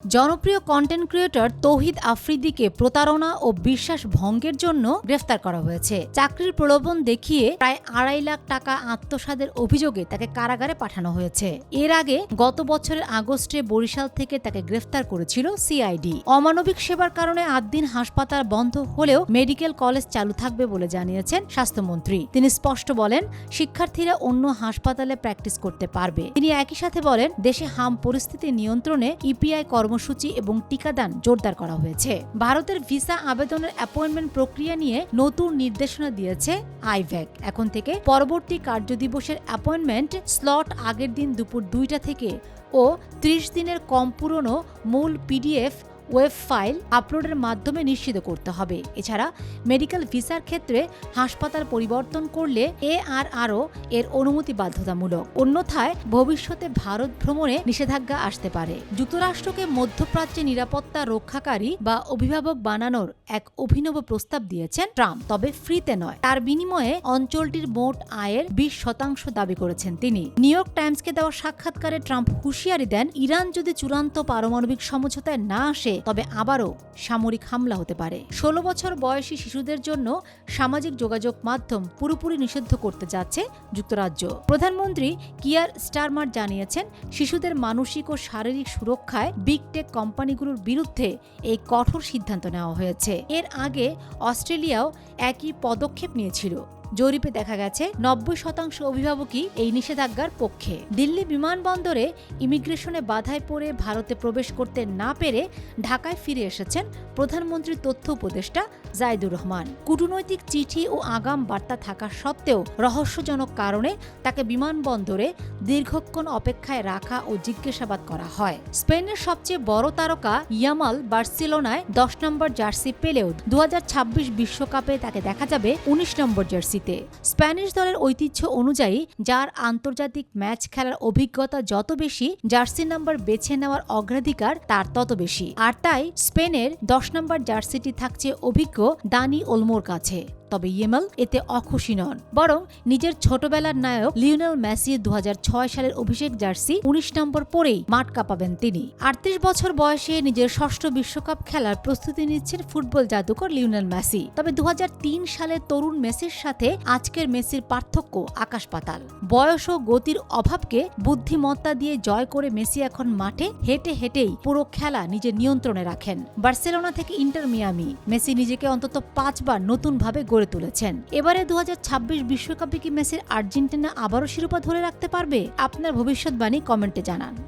জনপ্রিয় content creator তৌহিদ আফ্রিদিকে প্রতারণা ও বিশ্বাস ভঙ্গের জন্য গ্রেফতার করা হয়েছে। চাকরির প্রলোভন দেখিয়ে প্রায় 2.5 লাখ টাকা আত্মসাতের অভিযোগে তাকে কারাগারে পাঠানো হয়েছে। এর আগে গত বছরের আগস্টে বরিশাল থেকে তাকে গ্রেফতার করেছিল সিআইডি। অমানবিক সেবার কারণে 8 দিন হাসপাতাল বন্ধ হলেও মেডিকেল কলেজ চালু থাকবে বলে জানিয়েছেন স্বাস্থ্যমন্ত্রী। তিনি স্পষ্ট বলেন, শিক্ষার্থীরা অন্য হাসপাতালে প্র্যাকটিস করতে পারবে। তিনি একই সাথে বলেন, দেশে হাম পরিস্থিতি নিয়ন্ত্রণে ইপিআই কর্মসূচি এবং টিকাদান জোরদার করা হয়েছে। ভারতের ভিসা আবেদনের অ্যাপয়েন্টমেন্ট প্রক্রিয়া নিয়ে নতুন নির্দেশনা দিয়েছে আইভ্যাক। এখন থেকে পরবর্তী কার্যদিবসের অ্যাপয়েন্টমেন্ট স্লট আগের দিন দুপুর 2টা থেকে ও 30 দিনের কম পুরনো মূল পিডিএফ ওয়েব ফাইল আপলোডের মাধ্যমে নিশ্চিত করতে হবে। এছাড়া মেডিকেল ভিসার ক্ষেত্রে হাসপাতাল পরিবর্তন করলে এআরআরও এর অনুমতি বাধ্যতামূলক। অন্যথায় ভবিষ্যতে ভারত ভ্রমণে নিষেধাজ্ঞা আসতে পারে। যুক্তরাষ্ট্রকে মধ্যপ্রাচ্যে নিরাপত্তা রক্ষাকারী বা অভিভাবক বানানোর এক অভিনব প্রস্তাব দিয়েছেন ট্রাম্প, তবে ফ্রিতে নয়। তার বিনিময়ে অঞ্চলটির মোট আয়ের 20% দাবি করেছেন তিনি। নিউ ইয়র্ক টাইমসকে দেওয়া সাক্ষাৎকারে ট্রাম্প হুঁশিয়ারি দেন, ইরান যদি চূড়ান্ত পারমাণবিক সমঝোতায় না আসে তবে আবারও সামরিক হামলা হতে পারে। 16 বছর বয়সী শিশুদের জন্য সামাজিক যোগাযোগ মাধ্যম পুরোপুরি নিষিদ্ধ করতে যাচ্ছে যুক্তরাজ্য। প্রধানমন্ত্রী কিয়ার স্টারমার জানিয়েছেন, শিশুদের মানসিক ও শারীরিক সুরক্ষায় বিগ টেক কোম্পানিগুলোর বিরুদ্ধে এই কঠোর সিদ্ধান্ত নেওয়া হয়েছে। এর আগে অস্ট্রেলিয়াও একই পদক্ষেপ নিয়েছিল। জরিপে দেখা গেছে 90% অভিভাবকই এই নিষেধাজ্ঞার পক্ষে। দিল্লি বিমানবন্দরে ইমিগ্রেশনে বাধায় পড়ে ভারতে প্রবেশ করতে না পেরে ঢাকায় ফিরে এসেছেন প্রধানমন্ত্রীর তথ্য উপদেষ্টা জাইদুর রহমান। কূটনৈতিক চিঠি ও আগাম বার্তা থাকা সত্ত্বেও রহস্যজনক কারণে তাকে বিমানবন্দরে দীর্ঘক্ষণ অপেক্ষায় রাখা ও জিজ্ঞাসাবাদ করা হয়। স্পেনের সবচেয়ে বড় তারকা ইয়ামাল বার্সেলোনায় 10 নম্বর জার্সি পেলেও 2026 বিশ্বকাপে তাকে দেখা যাবে 19 নম্বর জার্সি। স্প্যানিশ দলের ঐতিহ্য অনুযায়ী যার আন্তর্জাতিক ম্যাচ খেলার অভিজ্ঞতা যত বেশি, জার্সি নাম্বার বেছে নেওয়ার অগ্রাধিকার তার তত বেশি। আর তাই স্পেনের 10 নম্বর জার্সিটি থাকছে অভিজ্ঞ দানি ওলমোর কাছে। তবে ইয়ামাল এতে অখুশি নন, বরং নিজের ছোটবেলার নায়ক লিওনেল মেসি 2006 সালের অভিষেক জার্সি 19 নম্বর পরেই মাঠ কাঁপাবেন তিনি। 38 বছর বয়সে নিজের 6ষ্ঠ বিশ্বকাপ খেলার প্রস্তুতি নিচ্ছেন ফুটবল জাদুকর লিওনেল মেসি। তবে 2003 সালের তরুণ মেসির সাথে আজকের মেসির পার্থক্য আকাশ পাতাল। বয়স ও গতির অভাবকে বুদ্ধিমত্তা দিয়ে জয় করে মেসি এখন মাঠে হেঁটে হেঁটেই পুরো খেলা নিজের নিয়ন্ত্রণে রাখেন। বার্সেলোনা থেকে ইন্টার মিয়ামি, মেসি নিজেকে অন্তত 5 বার নতুনভাবে গড়ে তুলেছেন। এবারে 2026 বিশ্বকাপে কি মেসির আর্জেন্টিনা আবারও শিরোপা ধরে রাখতে পারবে? আপনার ভবিষ্যৎবাণী কমেন্টে জানান।